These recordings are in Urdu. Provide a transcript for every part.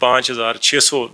5,600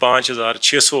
5,600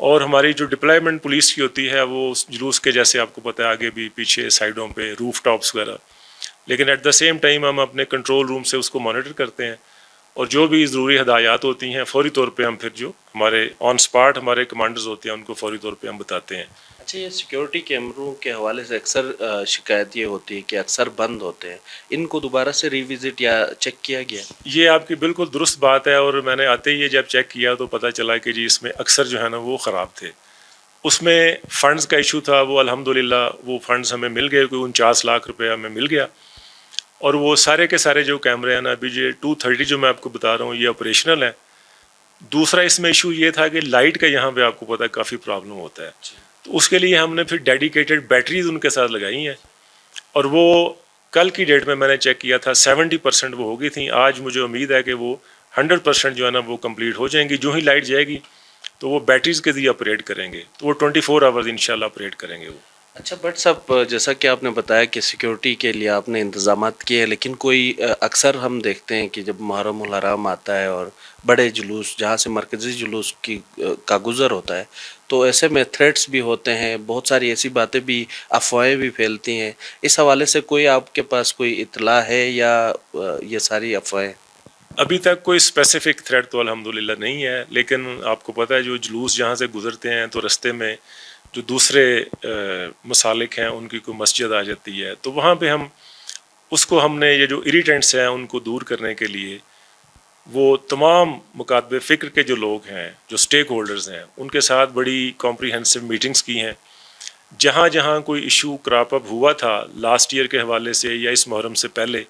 اور ہماری جو ڈپلائمنٹ پولیس کی ہوتی ہے وہ جلوس کے جیسے آپ کو پتہ ہے آگے بھی پیچھے سائڈوں پہ روف ٹاپس وغیرہ، لیکن ایٹ دا سیم ٹائم ہم اپنے کنٹرول روم سے اس کو مانیٹر کرتے ہیں، اور جو بھی ضروری ہدایات ہوتی ہیں فوری طور پہ ہم پھر جو ہمارے آن اسپاٹ ہمارے کمانڈرز ہوتے ہیں ان کو فوری طور پہ ہم بتاتے ہیں۔ اچھا، یہ سیکیورٹی کیمروں کے حوالے سے اکثر شکایت یہ ہوتی ہے کہ اکثر بند ہوتے ہیں، ان کو دوبارہ سے ریوزٹ یا چیک کیا گیا؟ یہ آپ کی بالکل درست بات ہے، اور میں نے آتے ہی یہ جب چیک کیا تو پتہ چلا کہ جی اس میں اکثر جو ہے نا وہ خراب تھے۔ اس میں فنڈز کا ایشو تھا، وہ الحمدللہ وہ فنڈز ہمیں مل گئے، کوئی 49 لاکھ روپے ہمیں مل گیا، اور وہ سارے کے سارے جو کیمرے ہیں نا ابھی یہ 230 جو میں آپ کو بتا رہا ہوں یہ آپریشنل ہے۔ دوسرا اس میں ایشو یہ تھا کہ لائٹ کا یہاں پہ آپ کو پتہ ہے کافی پرابلم ہوتا ہے، تو اس کے لیے ہم نے پھر ڈیڈیکیٹڈ بیٹریز ان کے ساتھ لگائی ہیں، اور وہ کل کی ڈیٹ میں نے چیک کیا تھا 70% وہ ہو گئی تھیں۔ آج مجھے امید ہے کہ وہ 100% جو ہے نا وہ کمپلیٹ ہو جائیں گی۔ جو ہی لائٹ جائے گی تو وہ بیٹریز کے ذریعے آپریٹ کریں گے، تو وہ 24 آورز انشاءاللہ آپریٹ کریں گے وہ۔ اچھا بٹ صاحب، جیسا کہ آپ نے بتایا کہ سیکیورٹی کے لیے آپ نے انتظامات کیے ہیں، لیکن کوئی اکثر ہم دیکھتے ہیں کہ جب محرم الحرام آتا ہے اور بڑے جلوس جہاں سے مرکزی جلوس کا گزر ہوتا ہے، تو ایسے میں تھریٹس بھی ہوتے ہیں، بہت ساری ایسی باتیں بھی، افواہیں بھی پھیلتی ہیں۔ اس حوالے سے کوئی آپ کے پاس کوئی اطلاع ہے یا یہ ساری افواہیں؟ ابھی تک کوئی اسپیسیفک تھریٹ تو الحمدللہ نہیں ہے، لیکن آپ کو پتہ ہے جو جلوس جہاں سے گزرتے ہیں تو رستے میں جو دوسرے مسالک ہیں ان کی کوئی مسجد آ جاتی ہے، تو وہاں پہ ہم نے یہ جو اریٹینٹس ہیں ان کو دور کرنے کے لیے وہ تمام مکاتب فکر کے جو لوگ ہیں، جو سٹیک ہولڈرز ہیں، ان کے ساتھ بڑی کمپریہنسو میٹنگز کی ہیں۔ جہاں جہاں کوئی ایشو کراپ اپ ہوا تھا لاسٹ ایئر کے حوالے سے یا اس محرم سے پہلے،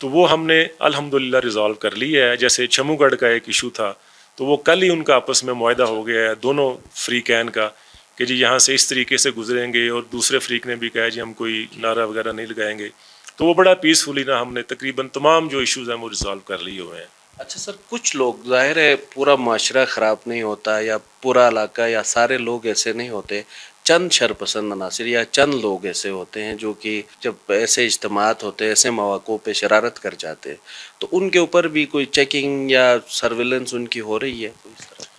تو وہ ہم نے الحمدللہ ریزالو کر لی ہے۔ جیسے چھمو گڑھ کا ایک ایشو تھا تو وہ کل ہی ان کا آپس میں معاہدہ ہو گیا ہے دونوں فریقین کا کہ جی یہاں سے اس طریقے سے گزریں گے، اور دوسرے فریق نے بھی کہا جی ہم کوئی نعرہ وغیرہ نہیں لگائیں گے، تو وہ بڑا پیسفلی نا ہم نے تقریباً تمام جو ایشوز ہیں وہ ریزالو کر لیے ہوئے ہیں۔ اچھا سر، کچھ لوگ، ظاہر ہے پورا معاشرہ خراب نہیں ہوتا یا پورا علاقہ یا سارے لوگ ایسے نہیں ہوتے، چند شرپسند عناصر یا چند لوگ ایسے ہوتے ہیں جو کہ جب ایسے اجتماعات ہوتے ہیں، ایسے مواقع پہ شرارت کر جاتے ہیں، تو ان کے اوپر بھی کوئی چیکنگ یا سرویلنس ان کی ہو رہی ہے کوئی اس طرح؟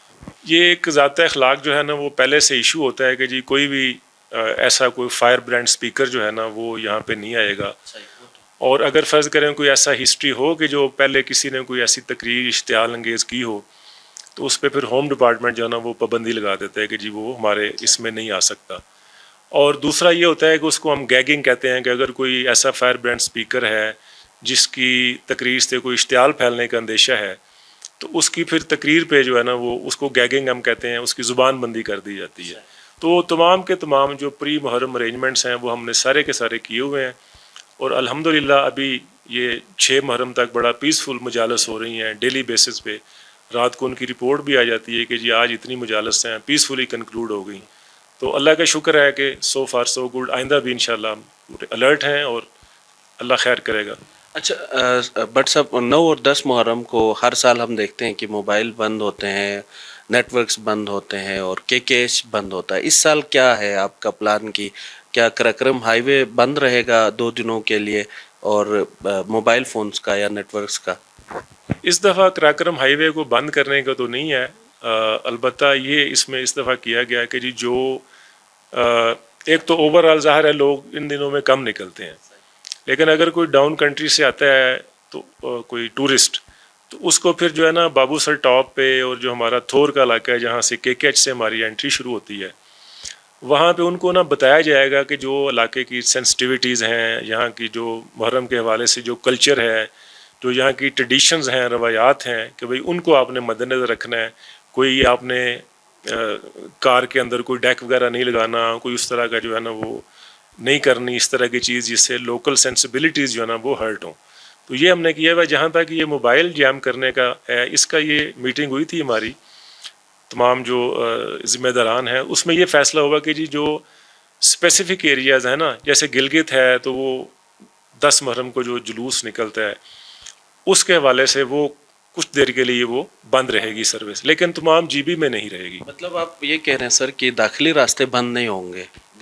یہ ایک ذات اخلاق جو ہے نا وہ پہلے سے ایشو ہوتا ہے کہ جی کوئی بھی ایسا کوئی فائر برانڈ سپیکر جو ہے نا وہ یہاں پہ نہیں آئے گا، اور اگر فرض کریں کوئی ایسا ہسٹری ہو کہ جو پہلے کسی نے کوئی ایسی تقریر اشتعال انگیز کی ہو، تو اس پہ پھر ہوم ڈپارٹمنٹ جو ہے نا وہ پابندی لگا دیتا ہے کہ جی وہ ہمارے اس میں نہیں آ سکتا۔ اور دوسرا یہ ہوتا ہے کہ اس کو ہم گیگنگ کہتے ہیں کہ اگر کوئی ایسا فائر برانڈ سپیکر ہے جس کی تقریر سے کوئی اشتعال پھیلنے کا اندیشہ ہے، تو اس کی پھر تقریر پہ جو ہے نا وہ اس کو گیگنگ ہم کہتے ہیں، اس کی زبان بندی کر دی جاتی ہے۔ تو تمام کے تمام جو پری محرم ارینجمنٹس ہیں وہ ہم نے سارے کے سارے کیے ہوئے ہیں، اور الحمدللہ ابھی یہ 6 محرم تک بڑا پیسفل مجالس ہو رہی ہیں ڈیلی بیسس پہ۔ رات کو ان کی رپورٹ بھی آ جاتی ہے کہ جی آج اتنی مجالس ہیں پیسفلی کنکلوڈ ہو گئیں، تو اللہ کا شکر ہے کہ سو فار سو گڈ۔ آئندہ بھی انشاءاللہ ہم الرٹ ہیں اور اللہ خیر کرے گا۔ اچھا بٹ صاحب، 9 اور 10 محرم کو ہر سال ہم دیکھتے ہیں کہ موبائل بند ہوتے ہیں، نیٹ ورکس بند ہوتے ہیں اور کیش بند ہوتا ہے۔ اس سال کیا ہے آپ کا پلان کی کیا کراکرم ہائی وے بند رہے گا 2 دنوں کے لیے، اور موبائل فونز کا یا نیٹ ورکس کا؟ اس دفعہ کراکرم ہائی وے کو بند کرنے کا تو نہیں ہے، البتہ یہ اس میں اس دفعہ کیا گیا کہ جی جو ایک تو اوور آل ظاہر ہے لوگ ان دنوں میں کم نکلتے ہیں، لیکن اگر کوئی ڈاؤن کنٹری سے آتا ہے تو کوئی ٹورسٹ، تو اس کو پھر جو ہے نا بابو سر ٹاپ پہ اور جو ہمارا تھور کا علاقہ ہے جہاں سے KKH سے ہماری انٹری شروع ہوتی ہے، وہاں پہ ان کو نا بتایا جائے گا کہ جو علاقے کی سینسٹیویٹیز ہیں، یہاں کی جو محرم کے حوالے سے جو کلچر ہے، جو یہاں کی ٹریڈیشنز ہیں، روایات ہیں، کہ بھئی ان کو آپ نے مد نظر رکھنا ہے۔ کوئی آپ نے کار کے اندر کوئی ڈیک وغیرہ نہیں لگانا، کوئی اس طرح کا جو ہے نا وہ نہیں کرنی اس طرح کی چیز جس سے لوکل سینسبلٹیز جو ہے نا وہ ہرٹ ہوں۔ تو یہ ہم نے کیا ہے۔ جہاں تک یہ موبائل جیم کرنے کا ہے، اس کا یہ میٹنگ ہوئی تھی ہماری تمام جو ذمہ داران ہیں، اس میں یہ فیصلہ ہوگا کہ جی جو اسپیسیفک ایریاز ہیں نا، جیسے گلگت ہے تو وہ 10 محرم کو جو جلوس نکلتا ہے اس کے حوالے سے وہ کچھ دیر کے لیے وہ بند رہے گی سروس، لیکن تمام GB میں نہیں رہے گی۔ مطلب آپ یہ کہہ رہے ہیں سر کہ داخلی راستے بند نہیں ہوں گے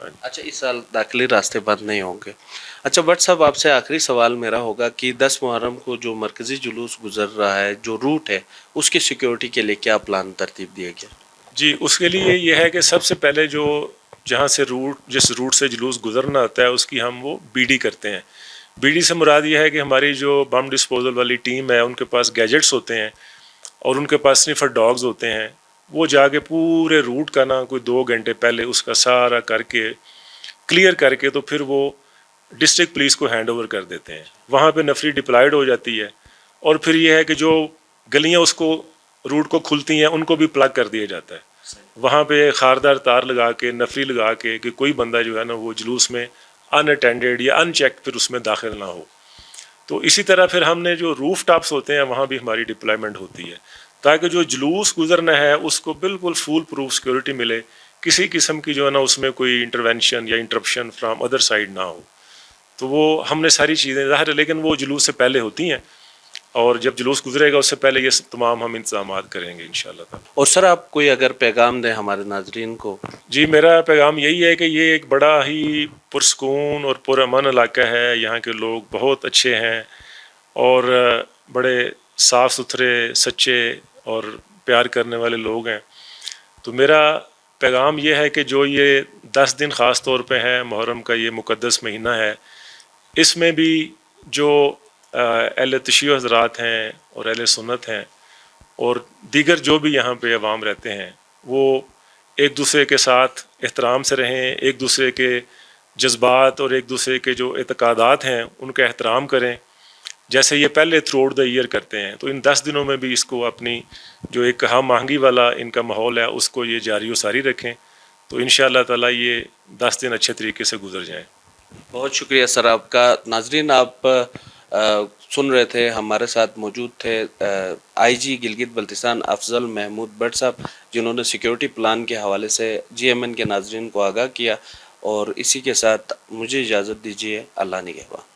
ہاں جی. اچھا اس سال داخلی راستے بند نہیں ہوں گے. اچھا بٹ صاحب آپ سے آخری سوال میرا ہوگا کہ 10 محرم کو جو مرکزی جلوس گزر رہا ہے جو روٹ ہے اس کی سیکیورٹی کے لیے کیا پلان ترتیب دیا گیا؟ جی اس کے لیے یہ ہے کہ سب سے پہلے جو جہاں سے جس روٹ سے جلوس گزرنا ہوتا ہے اس کی ہم وہ بی ڈی کرتے ہیں. بی ڈی سے مراد یہ ہے کہ ہماری جو بم ڈسپوزل والی ٹیم ہے ان کے پاس گیجٹس ہوتے ہیں اور ان کے پاس سنیفر ڈاگز ہوتے ہیں. وہ جا کے پورے روٹ کا نا کوئی 2 گھنٹے پہلے اس کا سارا کر کے کلیئر کر کے تو پھر وہ ڈسٹرکٹ پولیس کو ہینڈ اوور کر دیتے ہیں. وہاں پہ نفری ڈپلائیڈ ہو جاتی ہے اور پھر یہ ہے کہ جو گلیاں اس کو روٹ کو کھلتی ہیں ان کو بھی پلگ کر دیا جاتا ہے. وہاں پہ خاردار تار لگا کے نفری لگا کے کہ کوئی بندہ جو ہے نا وہ جلوس میں ان اٹینڈیڈ یا ان چیک پھر اس میں داخل نہ ہو. تو اسی طرح پھر ہم نے جو روف ٹاپس ہوتے ہیں وہاں بھی ہماری ڈپلائمنٹ ہوتی ہے تاکہ جو جلوس گزرنا ہے اس کو بالکل فول پروف سیکورٹی ملے, کسی قسم کی جو ہے نا اس میں کوئی انٹرونشن یا انٹرپشن فرام ادر سائڈ نہ ہو. تو وہ ہم نے ساری چیزیں ظاہر ہے لیکن وہ جلوس سے پہلے ہوتی ہیں اور جب جلوس گزرے گا اس سے پہلے یہ تمام ہم انتظامات کریں گے انشاءاللہ تعالی. اور سر آپ کوئی اگر پیغام دیں ہمارے ناظرین کو؟ جی میرا پیغام یہی ہے کہ یہ ایک بڑا ہی پرسکون اور پرامن علاقہ ہے. یہاں کے لوگ بہت اچھے ہیں اور بڑے صاف ستھرے سچے اور پیار کرنے والے لوگ ہیں. تو میرا پیغام یہ ہے کہ جو یہ 10 دن خاص طور پہ ہے محرم کا یہ مقدس مہینہ ہے, اس میں بھی جو اہل تشیع حضرات ہیں اور اہل سنت ہیں اور دیگر جو بھی یہاں پہ عوام رہتے ہیں وہ ایک دوسرے کے ساتھ احترام سے رہیں, ایک دوسرے کے جذبات اور ایک دوسرے کے جو اعتقادات ہیں ان کا احترام کریں جیسے یہ پہلے تھرو آؤٹ دا ایئر کرتے ہیں. تو ان 10 دنوں میں بھی اس کو اپنی جو ایک ہم آہنگی والا ان کا ماحول ہے اس کو یہ جاری و ساری رکھیں تو انشاءاللہ تعالی یہ 10 دن اچھے طریقے سے گزر جائیں. بہت شکریہ سر آپ کا. ناظرین آپ سن رہے تھے, ہمارے ساتھ موجود تھے آئی جی گلگت بلتستان افضل محمود بٹ صاحب جنہوں نے سیکیورٹی پلان کے حوالے سے جی ایم این کے ناظرین کو آگاہ کیا. اور اسی کے ساتھ مجھے اجازت دیجیے. اللہ نگہبان.